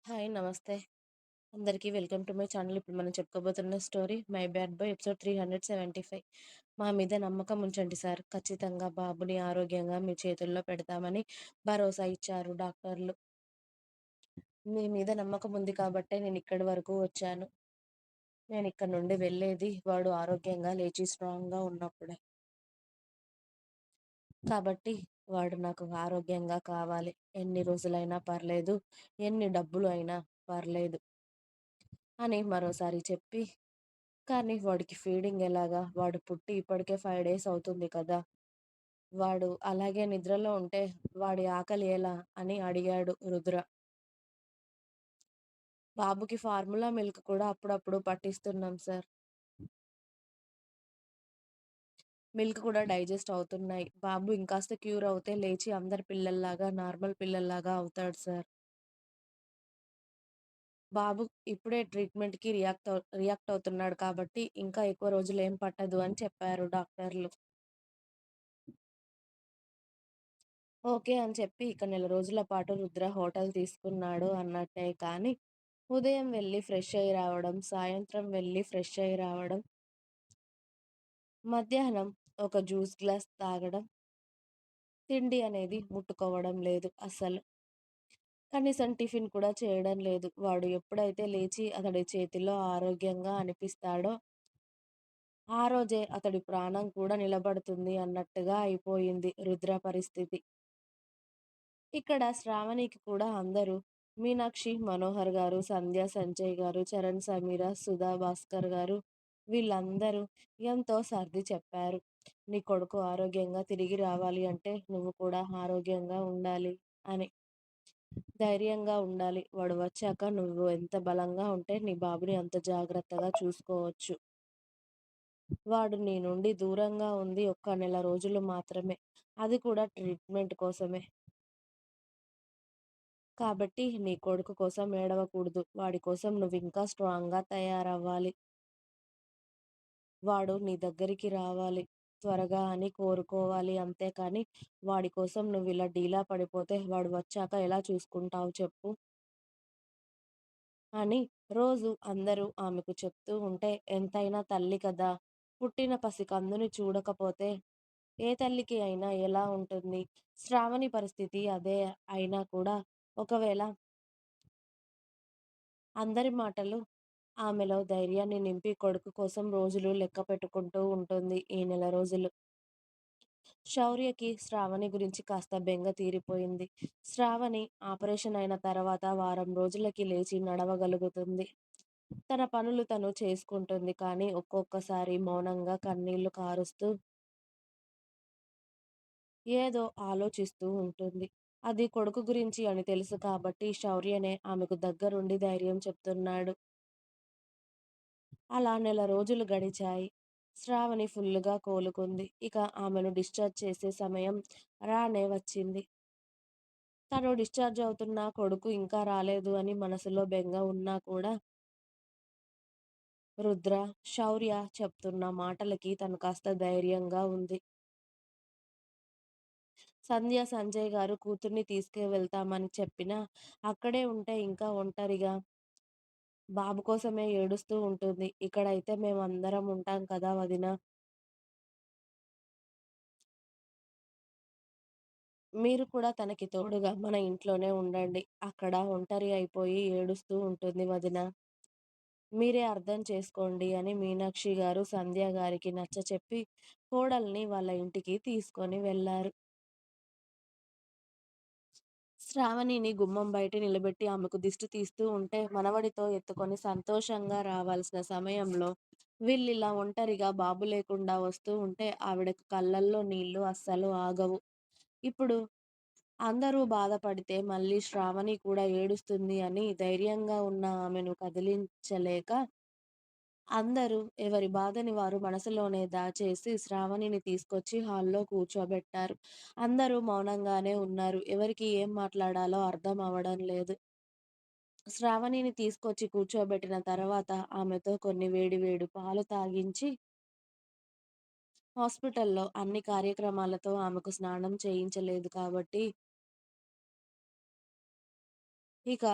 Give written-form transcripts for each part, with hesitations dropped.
Hi. నమస్తే. అందరికీ welcome to my channel. ఇప్పుడు మనం చెప్పుకోబోతున్న story 'my bad boy' episode 375. మా మీద నమ్మకం ఉంచండి సార్. ఖచ్చితంగా బాబుని ఆరోగ్యంగా మీ చేతుల్లో పెడతామని భరోసా ఇచ్చారు డాక్టర్లు. మీ మీద నమ్మకం ఉంది కాబట్టే నేనిక్కడి వరకు వచ్చాను. నేనిక్కడి నుండి వెళ్ళేది వాడు ఆరోగ్యంగా లేచి స్ట్రాంగ్‌గా ఉన్నప్పుడే. కాబట్టి వాడు నాకు ఆరోగ్యంగా కావాలి. ఎన్ని రోజులైనా పర్లేదు. ఎన్ని డబ్బులు అయినా పర్లేదు అని మరోసారి చెప్పి, కానీ వాడికి ఫీడింగ్ ఎలాగా? వాడు పుట్టి ఇప్పటికే 5 డేస్ అవుతుంది కదా! వాడు అలాగే నిద్రలో ఉంటే వాడి ఆకలి ఎలా? అని అడిగాడు రుద్ర. బాబుకి ఫార్ములా మిల్క్ కూడా అప్పుడప్పుడు పట్టిస్తున్నాం సార్. మిల్క్ కూడా డైజెస్ట్ అవుతున్నాయి. బాబు ఇంకాస్త క్యూర్ అవుతే లేచి అందరి పిల్లల్లాగా నార్మల్ పిల్లల్లాగా అవుతాడు సార్. బాబు ఇప్పుడే ట్రీట్‌మెంట్‌కి రియాక్ట్ అవుతున్నాడు కాబట్టి ఇంకా ఎక్కువ రోజులేం పట్టదు అని చెప్పారు డాక్టర్లు. ఓకే అని చెప్పి ఇక నెల రోజుల పాటు రుద్ర హోటల్ తీసుకున్నాడు అన్నట్టే కానీ, ఉదయం వెళ్లి ఫ్రెష్ అయ్యి రావడం, సాయంత్రం వెళ్లి ఫ్రెష్ అయ్యి రావడం, మధ్యాహ్నం ఒక జ్యూస్ గ్లాస్ తాగడం, తిండి అనేది ముట్టుకోవడం లేదు అస్సలు. కనీసం టిఫిన్ కూడా చేయడం లేదు. వాడు ఎప్పుడైతే లేచి అతడి చేతిలో ఆరోగ్యంగా అనిపిస్తాడో, ఆ రోజే అతడి ప్రాణం కూడా నిలబడుతుంది అన్నట్టుగా అయిపోయింది రుద్ర పరిస్థితి. ఇక్కడ శ్రావణికి కూడా అందరూ మీనాక్షి, మనోహర్ గారు, సంధ్య, సంజయ్ గారు, చరణ్, సమీర, సుధా భాస్కర్ గారు వీళ్ళందరూ ఎంతో సర్ది చెప్పారు. నీ కొడుకు ఆరోగ్యంగా తిరిగి రావాలి అంటే నువ్వు కూడా ఆరోగ్యంగా ఉండాలి అని. ధైర్యంగా ఉండాలి. వాడు వచ్చాక నువ్వు ఎంత బలంగా ఉంటే నీ బాబుని అంత జాగ్రత్తగా చూసుకోవచ్చు. వాడు నీ నుండి దూరంగా ఉంది ఒక్క నెల రోజులు మాత్రమే. అది కూడా ట్రీట్మెంట్ కోసమే. కాబట్టి నీ కొడుకు కోసం ఏడవకూడదు. వాడి కోసం నువ్వింకా స్ట్రాంగ్‌గా తయారవ్వాలి. వాడు నీ దగ్గరికి రావాలి త్వరగా అని కోరుకోవాలి. అంతేకానీ వాడి కోసం నువ్విలా డీలా పడిపోతే వాడు వచ్చాక ఎలా చూసుకుంటావు చెప్పు? అని రోజు అందరూ ఆమెకు చెప్తూ ఉంటే ఎంతైనా తల్లి కదా! పుట్టిన పసికందుని చూడకపోతే ఏ తల్లికి అయినా ఎలా ఉంటుంది? శ్రావణి పరిస్థితి అదే అయినా కూడా ఒకవేళ అందరి మాటలు ఆమెలో ధైర్యాన్ని నింపి కొడుకు కోసం రోజులు లెక్క పెట్టుకుంటూ ఉంటుంది ఈ నెల రోజులు. శౌర్యకి శ్రావణి గురించి కాస్త బెంగ తీరిపోయింది. శ్రావణి ఆపరేషన్ అయిన తర్వాత వారం రోజులకి లేచి నడవగలుగుతుంది. తన పనులు తను చేసుకుంటుంది. కానీ ఒక్కొక్కసారి మౌనంగా కన్నీళ్లు కారుస్తూ ఏదో ఆలోచిస్తూ ఉంటుంది. అది కొడుకు గురించి అని తెలుసు కాబట్టి శౌర్యనే ఆమెకు దగ్గరుండి ధైర్యం చెప్తున్నాడు. అలా నెల రోజులు గడిచాయి. శ్రావణి ఫుల్లుగా కోలుకుంది. ఇక ఆమెను డిశ్చార్జ్ చేసే సమయం రానే వచ్చింది. తను డిశ్చార్జ్ అవుతున్నా కొడుకు ఇంకా రాలేదు అని మనసులో బెంగ ఉన్నా కూడా రుద్ర, శౌర్య చెప్తున్న మాటలకి తను కాస్త ధైర్యంగా ఉంది. సంధ్య, సంజయ్ గారు కూతుర్ని తీసుకువెళ్తామని చెప్పినా అక్కడే ఉంటే ఇంకా ఒంటరిగా బాబు కోసమే ఏడుస్తూ ఉంటుంది. ఇక్కడైతే మేమందరం ఉంటాం కదా వదిన! మీరు కూడా తనకి తోడుగా మన ఇంట్లోనే ఉండండి. అక్కడ ఒంటరి అయిపోయి ఏడుస్తూ ఉంటుంది వదిన. మీరే అర్థం చేసుకోండి అని మీనాక్షి గారు సంధ్య గారికి నచ్చచెప్పి కోడల్ని వాళ్ళ ఇంటికి తీసుకొని వెళ్లారు. శ్రావణిని గుమ్మం బయట నిలబెట్టి ఆమెకు దిష్టి తీస్తూ ఉంటే మనవడితో ఎత్తుకొని సంతోషంగా రావాల్సిన సమయంలో వీళ్ళిలా ఒంటరిగా బాబు లేకుండా వస్తూ ఉంటే ఆవిడకు కళ్ళల్లో నీళ్లు అస్సలు ఆగవు. ఇప్పుడు అందరూ బాధపడితే మళ్ళీ శ్రావణి కూడా ఏడుస్తుంది అని ధైర్యంగా ఉన్న ఆమెను కదిలించలేక అందరూ ఎవరి బాధని వారు మనసులోనే దాచేసి శ్రావణిని తీసుకొచ్చి హాల్‌లో కూర్చోబెట్టారు. అందరూ మౌనంగానే ఉన్నారు. ఎవరికి ఏం మాట్లాడాలో అర్థం అవ్వడం లేదు. శ్రావణిని తీసుకొచ్చి కూర్చోబెట్టిన తర్వాత ఆమెతో కొన్ని వేడి వేడి పాలు తాగించి హాస్పిటల్‌లో అన్ని కార్యక్రమాలతో ఆమెకు స్నానం చేయించలేదు కాబట్టి ఇక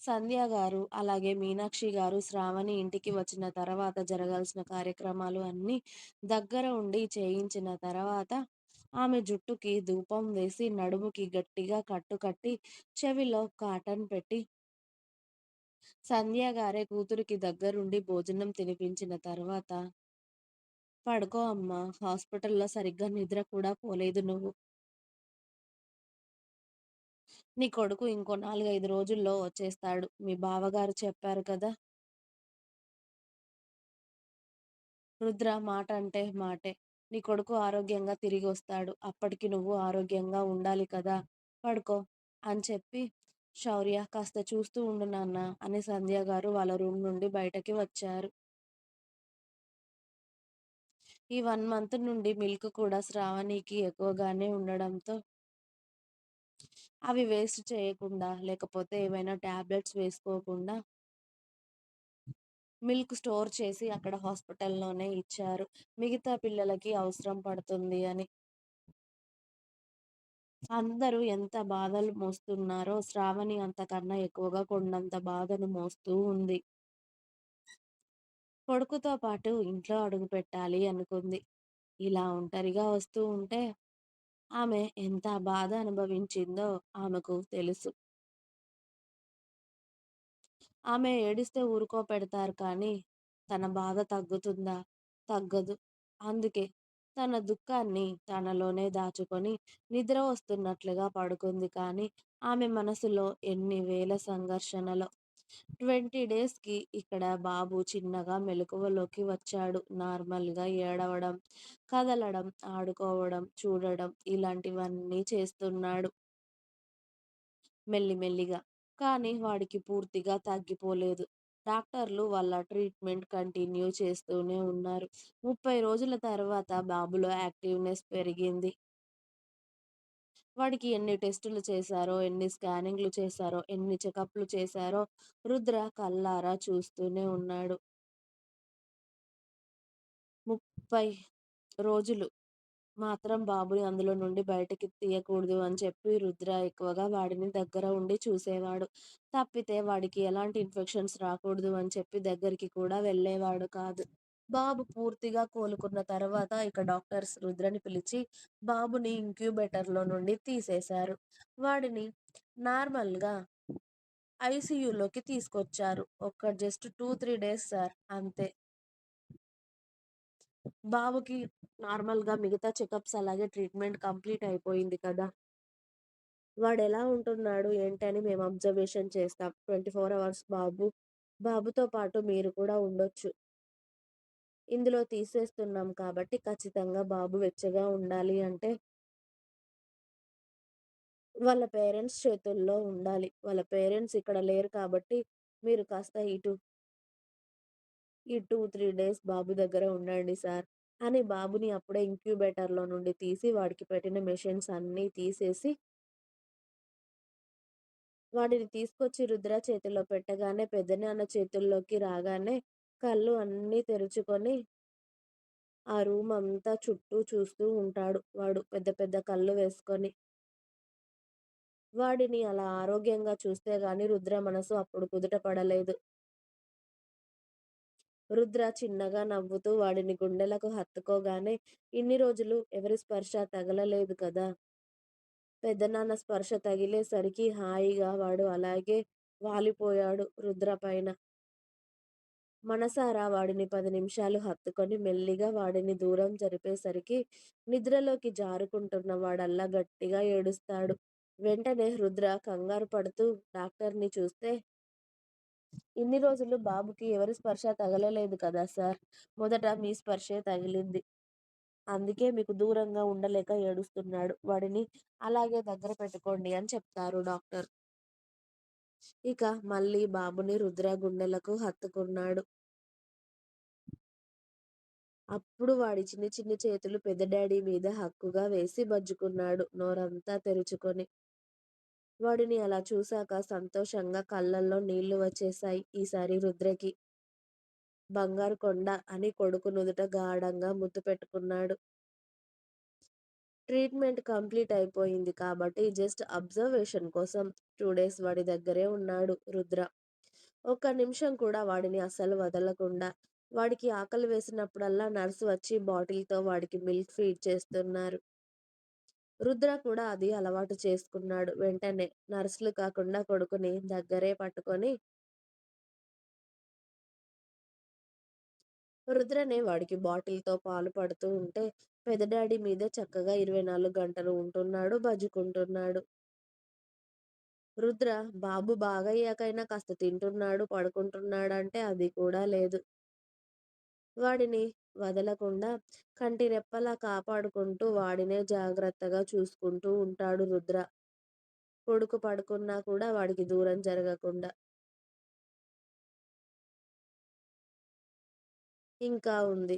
సంధ్య గారు, అలాగే మీనాక్షి గారు శ్రావణి ఇంటికి వచ్చిన తర్వాత జరగాల్సిన కార్యక్రమాలు అన్నీ దగ్గర ఉండి చేయించిన తర్వాత, ఆమె జుట్టుకి ధూపం వేసి, నడుముకి గట్టిగా కట్టు కట్టి, చెవిలో కాటన్ పెట్టి, సంధ్య గారే కూతురికి దగ్గరుండి భోజనం తినిపించిన తర్వాత, "పడుకో అమ్మా! హాస్పిటల్‌లో సరిగ్గా నిద్ర కూడా పోలేదు నువ్వు. నీ కొడుకు ఇంకో 4, 5 రోజుల్లో వచ్చేస్తాడు. మీ బావగారు చెప్పారు కదా!" రుద్ర మాట అంటే మాటే. నీ కొడుకు ఆరోగ్యంగా తిరిగొస్తాడు. అప్పటికి నువ్వు ఆరోగ్యంగా ఉండాలి కదా! పడుకో అని చెప్పి, "శౌర్య కాస్త చూస్తూ ఉండు నాన్న" అని సంధ్య గారు వాళ్ళ రూమ్ నుండి బయటకి వచ్చారు. ఈ 1 మంత్ నుండి మిల్క్ కూడా శ్రావణికి ఎక్కువగానే ఉండడంతో, అవి వేస్ట్ చేయకుండా, లేకపోతే ఏవైనా టాబ్లెట్స్ వేసుకోకుండా మిల్క్ స్టోర్ చేసి అక్కడ హాస్పిటల్‌లోనే ఇచ్చారు. మిగతా పిల్లలకి అవసరం పడుతుంది అని. అందరూ ఎంత బాధలు మోస్తున్నారో, శ్రావణి అంతకన్నా ఎక్కువగా కొండంత బాధను మోస్తూ ఉంది. కొడుకుతో పాటు ఇంట్లో అడుగుపెట్టాలి అనుకుంది. ఇలా ఒంటరిగా వస్తూ ఉంటే, ఆమె ఎంత బాధ అనుభవించిందో ఆమెకు తెలుసు. ఆమె ఏడిస్తే ఊరుకోపెడతారు కానీ, తన బాధ తగ్గుతుందా? తగ్గదు. అందుకే తన దుఃఖాన్ని తనలోనే దాచుకొని నిద్ర వస్తున్నట్లుగా పడుకుంది కానీ, ఆమె మనసులో ఎన్ని వేల సంఘర్షణలో. 20 డేస్‌కి ఇక్కడ బాబు చిన్నగా మెలకువలోకి వచ్చాడు. నార్మల్‌గా ఏడవడం, కదలడం, ఆడుకోవడం, చూడడం ఇలాంటివన్నీ చేస్తున్నాడు మెల్లిమెల్లిగా. కానీ వాడికి పూర్తిగా తగ్గిపోలేదు. డాక్టర్లు వాళ్ళ ట్రీట్‌మెంట్ కంటిన్యూ చేస్తూనే ఉన్నారు. 30 రోజుల తర్వాత బాబులో యాక్టివ్‌నెస్ పెరిగింది. వాడికి ఎన్ని టెస్టులు చేశారో, ఎన్ని స్కానింగ్‌లు చేశారో, ఎన్ని చెకప్‌లు చేశారో రుద్ర కళ్ళారా చూస్తూనే ఉన్నాడు. 30 రోజులు మాత్రం బాబుని అందులో నుండి బయటకి తీయకూడదు అని చెప్పి రుద్ర ఎక్కువగా వాడిని దగ్గర ఉండి చూసేవాడు. తప్పితే వాడికి ఎలాంటి ఇన్ఫెక్షన్స్ రాకూడదు అని చెప్పి దగ్గరికి కూడా వెళ్ళేవాడు కాదు. బాబు పూర్తిగా కోలుకున్న తర్వాత ఇక డాక్టర్స్ రుద్రని పిలిచి బాబుని ఇంక్యుబేటర్‌లో నుండి తీసేశారు. వాడిని నార్మల్‌గా ఐసీయూలోకి తీసుకొచ్చారు. జస్ట్ 2, 3 డేస్ సార్ అంతే. బాబుకి నార్మల్‌గా మిగతా చెకప్స్ అలాగే ట్రీట్మెంట్ కంప్లీట్ అయిపోయింది కదా! వాడెలా ఉంటున్నాడు ఏంటి అని మేము అబ్జర్వేషన్ చేస్తాం. 24 అవర్స్ బాబుతో పాటు మీరు కూడా ఉండొచ్చు. ఇందులో తీసేస్తున్నాం కాబట్టి ఖచ్చితంగా బాబు వెచ్చగా ఉండాలి అంటే వాళ్ళ పేరెంట్స్ చేతుల్లో ఉండాలి. వాళ్ళ పేరెంట్స్ ఇక్కడ లేరు కాబట్టి మీరు కాస్త ఈ 2, 3 డేస్ బాబు దగ్గర ఉండండి సార్ అని బాబుని అప్పుడే ఇంక్యుబేటర్‌లో నుండి తీసి వాడికి పెట్టిన మెషిన్స్ అన్నీ తీసేసి వాడిని తీసుకొచ్చి రుద్ర చేతిలో పెట్టగానే పెద్దనాన్న చేతుల్లోకి రాగానే కళ్ళు అన్నీ తెరుచుకొని ఆ రూమ్ అంతా చుట్టూ చూస్తూ ఉంటాడు వాడు పెద్ద పెద్ద కళ్ళు వేసుకొని. వాడిని అలా ఆరోగ్యంగా చూస్తే గాని రుద్ర మనసు అప్పుడు కుదుట పడలేదు. రుద్ర చిన్నగా నవ్వుతూ వాడిని గుండెలకు హత్తుకోగానే ఇన్ని రోజులు ఎవరి స్పర్శ తగలలేదు కదా! పెద్దనాన్న స్పర్శ తగిలేసరికి హాయిగా వాడు అలాగే వాలిపోయాడు రుద్ర పైన. మనసారా వాడిని 10 నిమిషాలు హత్తుకొని మెల్లిగా వాడిని దూరం జరిపేసరికి నిద్రలోకి జారుకుంటున్న వాడల్లా గట్టిగా ఏడుస్తాడు. వెంటనే రుద్ర కంగారు పడుతూ డాక్టర్‌ని చూస్తే, "ఇన్ని రోజులు బాబుకి ఎవరి స్పర్శ తగలలేదు కదా సార్! మొదట మీ స్పర్శే తగిలింది. అందుకే మీకు దూరంగా ఉండలేక ఏడుస్తున్నాడు. వాడిని అలాగే దగ్గర పెట్టుకోండి" అని చెప్తారు డాక్టర్. ఇక మళ్ళీ బాబుని రుద్ర గుండెలకు హత్తుకున్నాడు. అప్పుడు వాడి చిన్ని చిన్ని చేతులు పెద్ద డాడీ మీద హక్కుగా వేసి బజ్జుకున్నాడు నోరంతా తెరుచుకొని. వాడిని అలా చూసాక సంతోషంగా కళ్ళల్లో నీళ్లు వచ్చేశాయి ఈసారి రుద్రకి. బంగారు కొండ అని కొడుకు నుదుట గాఢంగా ముద్దు పెట్టుకున్నాడు. ట్రీట్మెంట్ కంప్లీట్ అయిపోయింది కాబట్టి జస్ట్ అబ్జర్వేషన్ కోసం 2 డేస్ వాడి దగ్గరే ఉన్నాడు రుద్ర. ఒక్క నిమిషం కూడా వాడిని అస్సలు వదలకుండా, వాడికి ఆకలి వేసినప్పుడల్లా నర్స్ వచ్చి బాటిల్‌తో వాడికి మిల్క్ ఫీడ్ చేస్తున్నారు. రుద్ర కూడా అది అలవాటు చేసుకున్నాడు. వెంటనే నర్సులు కాకుండా కొడుకుని దగ్గరే పట్టుకొని రుద్రనే వాడికి బాటిల్‌తో పాలు పడుతూ ఉంటే, పెద్ద డాడీ మీదే చక్కగా 24 గంటలు ఉంటున్నాడు, బజ్జుకుంటున్నాడు. రుద్ర బాబు బాగయ్యాకైనా కాస్త తింటున్నాడు, పడుకుంటున్నాడంటే అది కూడా లేదు. వాడిని వదలకుండా కంటి రెప్పలా కాపాడుకుంటూ వాడినే జాగ్రత్తగా చూసుకుంటూ ఉంటాడు రుద్ర. కొడుకు పడుకున్నా కూడా వాడికి దూరం జరగకుండా. ఇంకా ఉంది.